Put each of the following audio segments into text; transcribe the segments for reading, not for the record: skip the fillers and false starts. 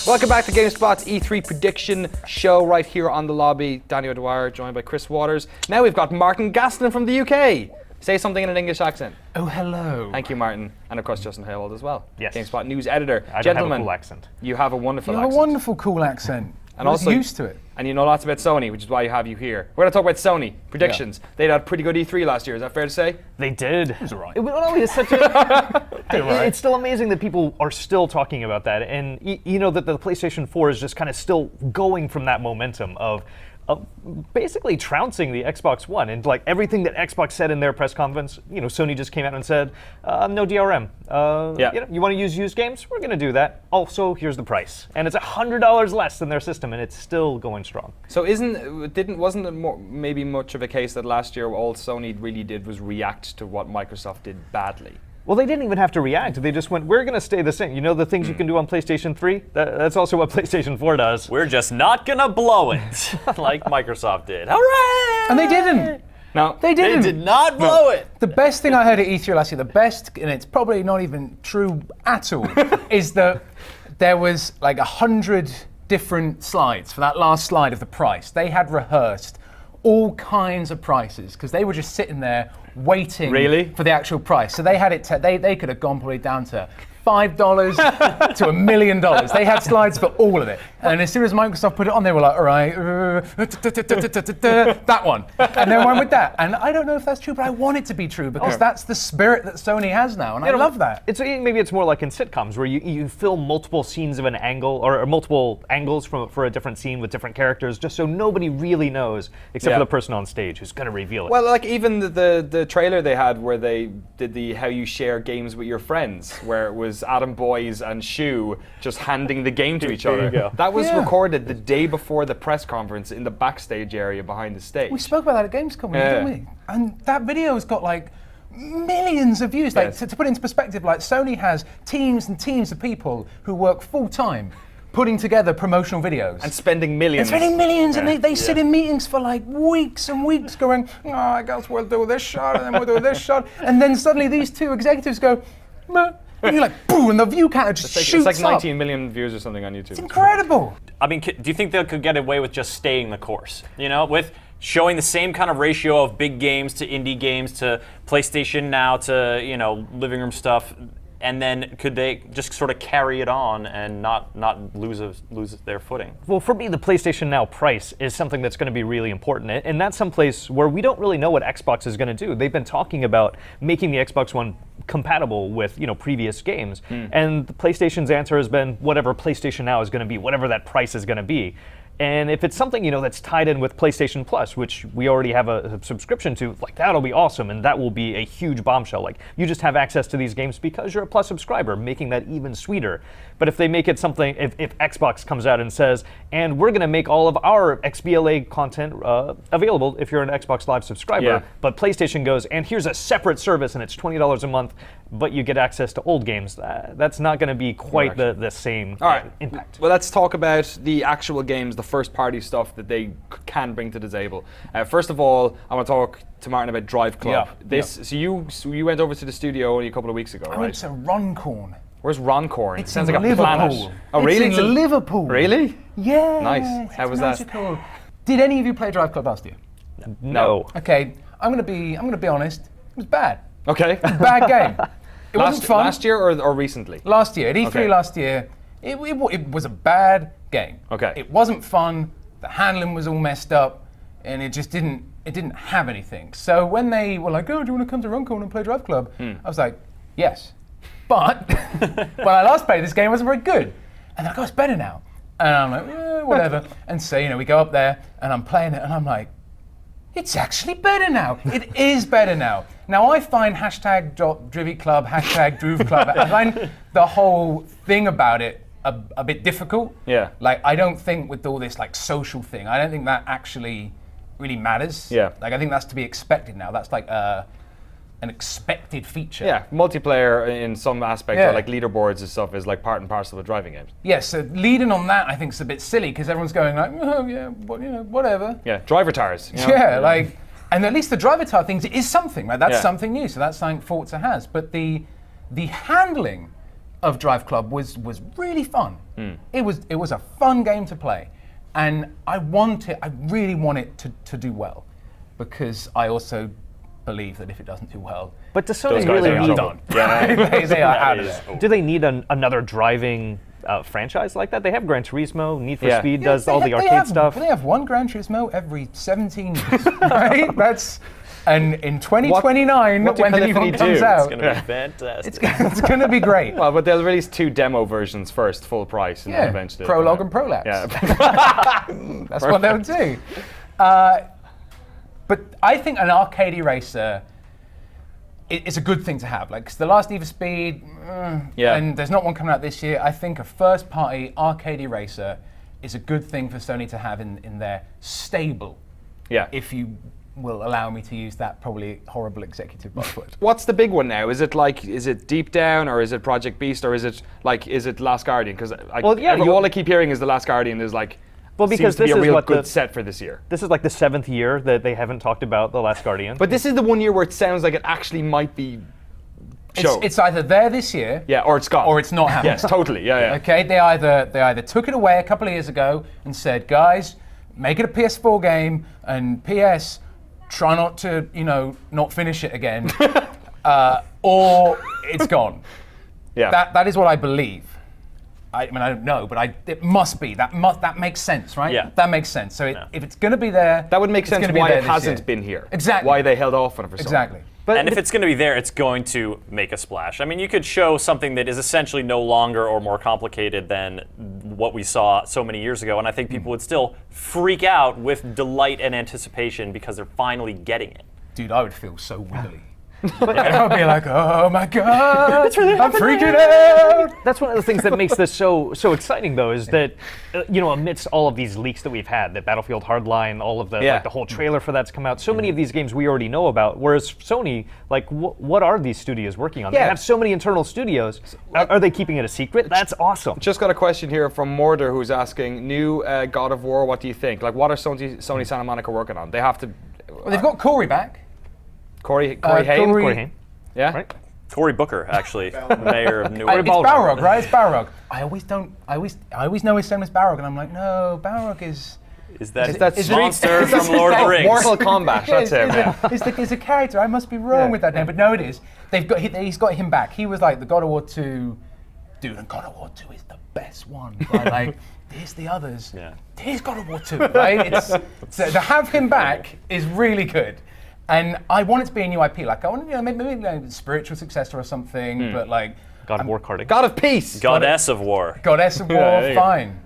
Welcome back to GameSpot's E3 prediction show right here on the lobby. Danny O'Dwyer joined by Chris Waters. Now we've got Martin Gaslin from the UK. Say something in an English accent. Oh, hello. Thank you, Martin. And of course, Justin Haywald as well. Yes. GameSpot news editor. I don't Gentlemen, have a cool accent. You have a wonderful You accent. have a wonderful, cool accent. And I also was used to it. And you know lots about Sony, which is why you have you here. We're going to talk about Sony predictions. Yeah. They had a pretty good E3 last year. Is that fair to say? They did. It was all right. It's such a. It's still amazing that people are still talking about that, and you know that the PlayStation 4 is just kind of still going from that momentum of basically trouncing the Xbox One, and like everything that Xbox said in their press conference, you know, Sony just came out and said, no DRM. You want to use used games? We're going to do that. Also, here's the price, and it's $100 less than their system, and it's still going strong. So wasn't it maybe much of a case that last year all Sony really did was react to what Microsoft did badly? Well, they didn't even have to react. They just went, we're going to stay the same. You know the things you can do on PlayStation 3? That's also what PlayStation 4 does. We're just not going to blow it like Microsoft did. Hooray! And they didn't. No, they didn't. They did not blow it. The best thing I heard at E3 last year, the best, and it's probably not even true at all, is that there was like 100 different slides for that last slide of the price. They had rehearsed all kinds of prices because they were just sitting there waiting for the actual price. So they had it. They could have gone probably down to $5 to $1 million. They had slides for all of it. And as soon as Microsoft put it on, they were like, all right, that one. And they went with that. And I don't know if that's true, but I want it to be true because that's the spirit that Sony has now. And I love that. Maybe it's more like in sitcoms where you film multiple scenes of an angle or multiple angles for a different scene with different characters just so nobody really knows except for the person on stage who's going to reveal it. Well, like even the trailer they had where they did the how you share games with your friends, where it was Adam Boyes and Shu just handing the game to each other. That was recorded the day before the press conference in the backstage area behind the stage. We spoke about that at Gamescom, didn't we? And that video has got like millions of views. Like to put it into perspective, like Sony has teams and teams of people who work full time putting together promotional videos. And spending millions. And they sit in meetings for like weeks and weeks going, oh, I guess we'll do this shot and then we'll do this shot. And then suddenly these two executives go, meh. And you're like, boom, and the view counter just shoots up. It's like 19 million views or something on YouTube. It's incredible. I mean, do you think they could get away with just staying the course? You know, with showing the same kind of ratio of big games to indie games to PlayStation Now to, you know, living room stuff, and then could they just sort of carry it on and not lose their footing? Well, for me, the PlayStation Now price is something that's going to be really important, and that's someplace where we don't really know what Xbox is going to do. They've been talking about making the Xbox One compatible with, you know, previous games, and the PlayStation's answer has been whatever PlayStation Now is going to be, whatever that price is going to be. And if it's something, you know, that's tied in with PlayStation Plus, which we already have a subscription to, like that'll be awesome, and that will be a huge bombshell. Like you just have access to these games because you're a Plus subscriber, making that even sweeter. But if they make it something, if Xbox comes out and says, and we're going to make all of our XBLA content available if you're an Xbox Live subscriber, but PlayStation goes, and here's a separate service, and it's $20 a month, but you get access to old games, that's not going to be quite the same impact. Well, let's talk about the actual games, the first-party stuff that they can bring to the table. First of all, I want to talk to Martin about DriveClub. So you went over to the studio only a couple of weeks ago, right? I went to Runcorn. Where's Runcorn? It sounds like Liverpool. A planet. Oh, really? It's in Liverpool. Really? Yeah. Nice. How was magical. that? Did any of you play DriveClub last year? No. Okay, I'm gonna be honest. It was bad. Okay. Bad game. It wasn't fun. Last year or recently? Last year. At E3 last year, it was a bad game. Okay. It wasn't fun. The handling was all messed up, and it just didn't have anything. So when they were like, "Oh, do you want to come to Runcorn and play DriveClub?" I was like, "Yes." But when I last played this game, it wasn't very good. And they're like, "Oh, it's better now." And I'm like, whatever. And so, you know, we go up there, and I'm playing it, and I'm like, it's actually better now. It is better now. Now, I find #DrivyClub, #DroveClub, I find the whole thing about it a bit difficult. Yeah. Like, I don't think with all this, like, social thing, I don't think that actually really matters. Yeah. Like, I think that's to be expected now. That's like an expected feature. Yeah, multiplayer in some aspects, or like leaderboards and stuff, is like part and parcel of driving games. Yeah, so leading on that, I think, is a bit silly because everyone's going like, oh yeah, well, you know, whatever. Yeah, driver tires. You know? Yeah, like, and at least the driver tire things is something, right? That's something new, so that's something Forza has. But the handling of DriveClub was really fun. It was a fun game to play, and I really want it to do well, because I also believe that if it doesn't do well, but does Sony Those guys really are need? done. they are out of there. Do they need another driving franchise like that? They have Gran Turismo, Need for Speed does all the arcade stuff. They have one Gran Turismo every 17 years, right? And in 2029, what when the new one comes out, It's going to be fantastic. it's going to be great. Well, but they'll release 2 demo versions first, full price, and then eventually Prologue and Prolapse. Yeah. That's what they'll do. But I think an arcade racer is a good thing to have. Like, 'cause the last Need for Speed, and there's not one coming out this year. I think a first-party arcade racer is a good thing for Sony to have in their stable. Yeah. If you will allow me to use that probably horrible executive buzzword. What's the big one now? Is it Deep Down, or is it Project Beast, or is it Last Guardian? Because all I keep hearing is the Last Guardian is like. Well, because seems to be this a is real what good set for this year. This is like the 7th year that they haven't talked about The Last Guardian. But this is the one year where it sounds like it actually might be shown. It's either there this year, or it's gone. or it's not happening. Yes, totally. Yeah. Okay, they either took it away a couple of years ago and said, guys, make it a PS4 game, and PS, try not to, not finish it again, or it's gone. Yeah. That is what I believe. I mean, I don't know, but it must be. That makes sense, right? Yeah. That makes sense. So if it's going to be there, That would make it's sense gonna be why there it this hasn't year. been here. Exactly. Why they held off on it for so long. Exactly. And if it's going to be there, it's going to make a splash. I mean, you could show something that is essentially no longer or more complicated than what we saw so many years ago, and I think people would still freak out with delight and anticipation because they're finally getting it. Dude, I would feel so wiggly. And I'd be like, oh my God, I'm freaking out. That's one of the things that makes this so exciting, though, is that amidst all of these leaks that we've had, that Battlefield Hardline, all of the whole trailer for that's come out, so many of these games we already know about. Whereas Sony, what are these studios working on? They have so many internal studios. Are they keeping it a secret? That's awesome. Just got a question here from Morder, who's asking, new God of War, what do you think? Like, what are Sony Santa Monica working on? They have to. Well, they've got Corey back. Corey Haim? Corey Haim. Yeah. Right? Cory Booker, actually, mayor of Newark. It's Balrog, right? It's Balrog. I always know his name is Balrog, and I'm like, no, Balrog is. Is that is monster it- from Lord of the Rings? Mortal Kombat, that's him. It's a character. I must be wrong with that name, but no, it is. He's got him back. He was like the God of War 2 dude, and God of War 2 is the best one. Right? Like, there's the others. Yeah. There's God of War 2, right? So to have him back is really good. And I want it to be a new IP. Like, I want maybe a spiritual successor or something, but like. God of War karting. God of Peace. Goddess of War. Goddess of War, there you go. fine.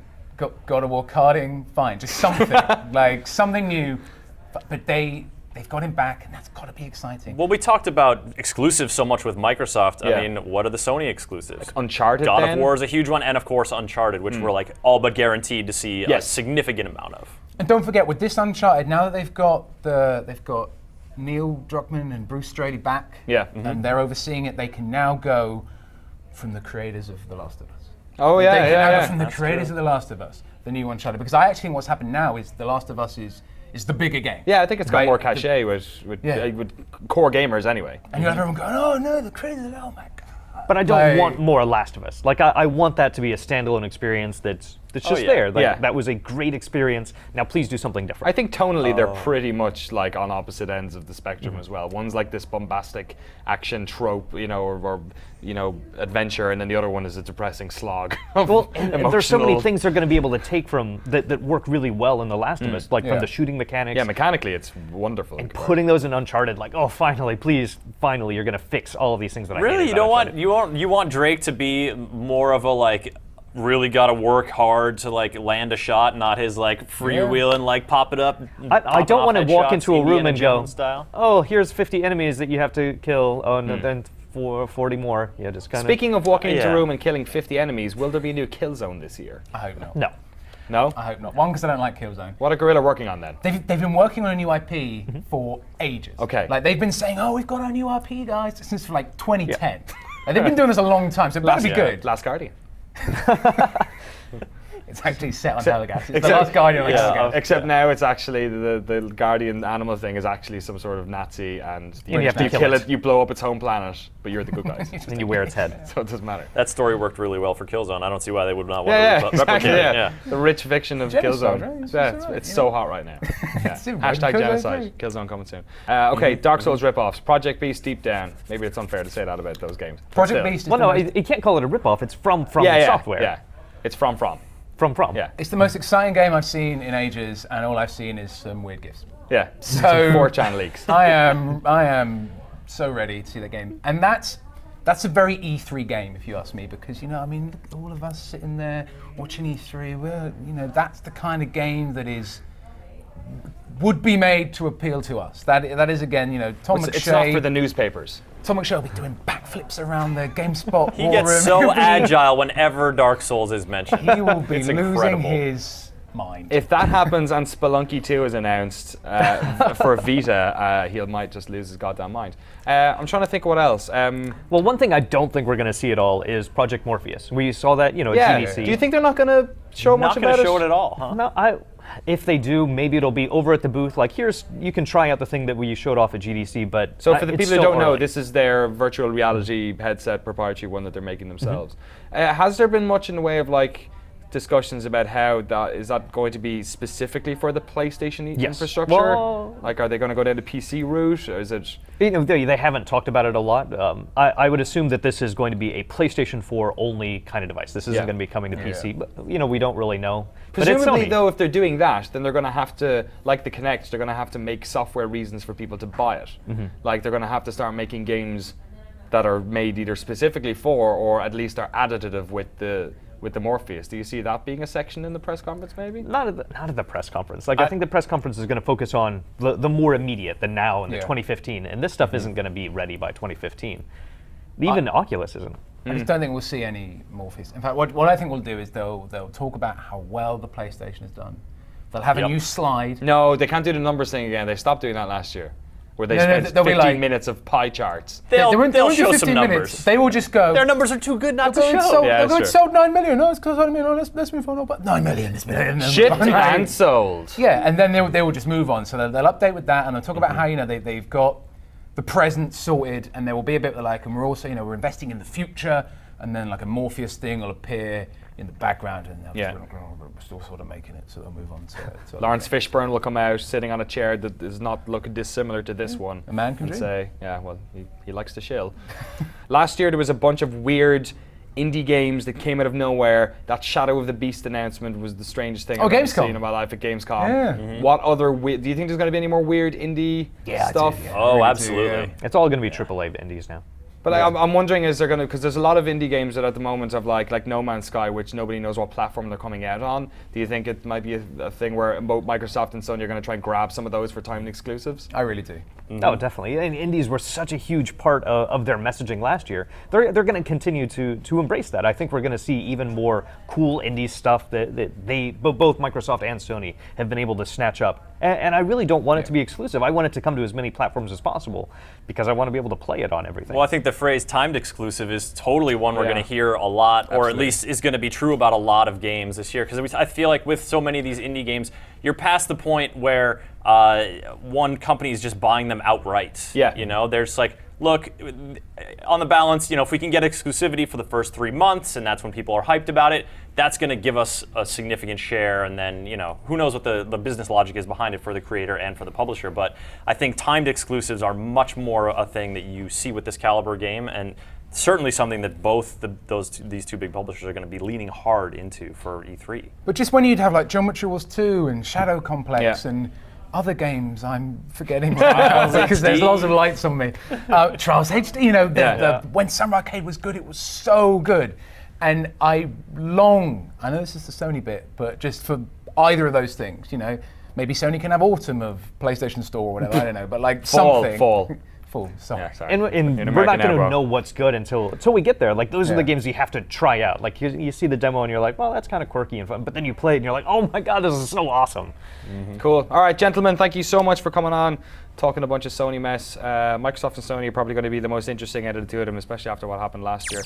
God of War karting, fine. Just something, like something new. But they've got him back, and that's got to be exciting. Well, we talked about exclusives so much with Microsoft. Yeah. I mean, what are the Sony exclusives? Uncharted. God then? of War is a huge one, and of course Uncharted, which we're like all but guaranteed to see a Yes. significant amount of. And don't forget, with this Uncharted, now that they've got Neil Druckmann and Bruce Straley back, Yeah. and they're overseeing it, they can now go from the creators of The Last of Us. Oh They can yeah, now yeah, go yeah. from the creators of The Last of Us, the new Uncharted. Because I actually think what's happened now is The Last of Us is the bigger game. Yeah, I think it's got Right? more cachet with core gamers anyway. And you have everyone going, oh no, the creators of oh my God. But I don't Like- want more Last of Us. Like, I want that to be a standalone experience that's just yeah. there. Like, Yeah. that was a great experience. Now please do something different. I think tonally they're pretty much like on opposite ends of the spectrum as well. One's like this bombastic action trope, or adventure, and then the other one is a depressing slog. Well, and there's so many emotional- things they're going to be able to take from that work really well in The Last of Us, like Yeah. from the shooting mechanics. Yeah, mechanically it's wonderful. and putting those in Uncharted, like, oh, finally, you're going to fix all of these things that I Really, hated you about don't want Uncharted. you want Drake to be more of a like really got to work hard to like land a shot, not his like freewheeling like pop it up. I don't want to walk into a room and go, style. oh, here's 50 enemies that you have to kill. Oh, and then 40 more. Yeah, just kind of. Speaking of walking into yeah. a room and killing 50 enemies, will there be a new Killzone this year? I hope not. No. No? I hope not. One, because I don't like Killzone. What are Guerrilla working on then? They've been working on a new IP for ages. Okay. Like, they've been saying, oh, we've got our new IP, guys, since like 2010. Like, they've been doing this a long time, so it better be good. Last Guardian. It's actually set on Helgas. It's the last Guardian on Helgas. Except now it's actually the Guardian animal thing is actually some sort of Nazi, and you have to kill it. You blow up its home planet, but you're the good guys. And you wear its head. So it doesn't matter. That story worked really well for Killzone. I don't see why they would not want to exactly, replicate it. The rich fiction of Genocide, Killzone. right? It's so hot right now. Hashtag Killzone genocide. Killzone coming soon. Okay, Dark Souls rip-offs. Project Beast, Deep Down. Maybe it's unfair to say that about those games. Project Beast is well, no, you can't call it a rip-off. It's from software. Yeah, it's from. From. Yeah. It's the most exciting game I've seen in ages, and all I've seen is some weird gifts. Yeah. So 4chan leaks. I am so ready to see that game, and that's a very E3 game, if you ask me, because all of us sitting there watching E3, that's the kind of game that would be made to appeal to us. That is again, Tom McShay. It's not for the newspapers. Tom McShay will be doing backflips around the GameSpot. He gets so agile whenever Dark Souls is mentioned. He will be losing his mind. If that happens and Spelunky 2 is announced for Vita, he might just lose his goddamn mind. I'm trying to think what else. Well, one thing I don't think we're going to see at all is Project Morpheus. We saw that, at GDC. Do you think they're not going to show much about it? Not going to show it at all, huh? No, if they do, maybe it'll be over at the booth. Like, you can try out the thing that we showed off at GDC, but so for the people who don't know, early. this is their virtual reality headset, proprietary one that they're making themselves. Has there been much in the way of discussions about how is that going to be specifically for the PlayStation infrastructure? Well, are they going to go down the PC route, or is it? They haven't talked about it a lot. I would assume that this is going to be a PlayStation 4 only kind of device. This isn't going to be coming to PC, but we don't really know. Presumably, though, if they're doing that, then they're going to have to, like the Kinect, they're going to have to make software reasons for people to buy it. Like they're going to have to start making games that are made either specifically for, or at least are additive with the Morpheus. Do you see that being a section in the press conference, maybe? Not at the press conference. I think the press conference is going to focus on the more immediate, the now and the 2015, and this stuff isn't going to be ready by 2015. Even Oculus isn't. I just don't think we'll see any Morpheus. In fact, what I think we'll do is they'll talk about how well the PlayStation has done. They'll have a new slide. No, they can't do the numbers thing again. They stopped doing that last year, where they spent 15 minutes of pie charts. They'll show 15 some numbers. They will just go. Their numbers are too good not to show. It sold 9 million. No, it's because let's move on. But 9 million. Shipped and sold. Yeah, and then they will just move on. So they'll update with that, and they'll talk about how they've got the present sorted, and there will be a bit and we're also we're investing in the future, and then a Morpheus thing will appear in the background, and we're still sort of making it, so they'll move on to Lawrence Fishburne will come out sitting on a chair that does not look dissimilar to this one. A man can dream. Say, he likes to chill. Last year there was a bunch of weird indie games that came out of nowhere. That Shadow of the Beast announcement was the strangest thing I've ever seen in my life at Gamescom. Yeah. What other do you think there's going to be any more weird indie stuff? Oh, absolutely. It's all going to be AAA indies now. But I'm wondering, is there going to, because there's a lot of indie games that at the moment have like No Man's Sky, which nobody knows what platform they're coming out on. Do you think it might be a thing where both Microsoft and Sony are going to try and grab some of those for timed exclusives? I really do. Oh, definitely. And indies were such a huge part of their messaging last year. They're going to continue to embrace that. I think we're going to see even more cool indie stuff that both Microsoft and Sony have been able to snatch up. And I really don't want it to be exclusive. I want it to come to as many platforms as possible because I want to be able to play it on everything. Well, I think the phrase timed exclusive is totally one we're going to hear a lot, or at least is going to be true about a lot of games this year. Because I feel like with so many of these indie games, you're past the point where one company is just buying them outright. Yeah. There's look, on the balance, if we can get exclusivity for the first 3 months, and that's when people are hyped about it, that's going to give us a significant share, and then, who knows what the business logic is behind it for the creator and for the publisher. But I think timed exclusives are much more a thing that you see with this caliber game, and certainly something that both these two big publishers are going to be leaning hard into for E3. But just when you'd have Geometry Wars 2 and Shadow Complex and other games I'm forgetting because there's lots of lights on me. Trials HD, when Summer Arcade was good, it was so good. And I know this is the Sony bit, but just for either of those things, maybe Sony can have Autumn of PlayStation Store or whatever, I don't know, but something. Fall, sorry. Yeah, sorry. And we're not going to know what's good until we get there. Those are the games you have to try out. You see the demo and you're like, well, that's kind of quirky and fun. But then you play it and you're like, oh my God, this is so awesome. Cool. All right, gentlemen, thank you so much for coming on, talking a bunch of Sony mess. Microsoft and Sony are probably going to be the most interesting out of the two of them, especially after what happened last year.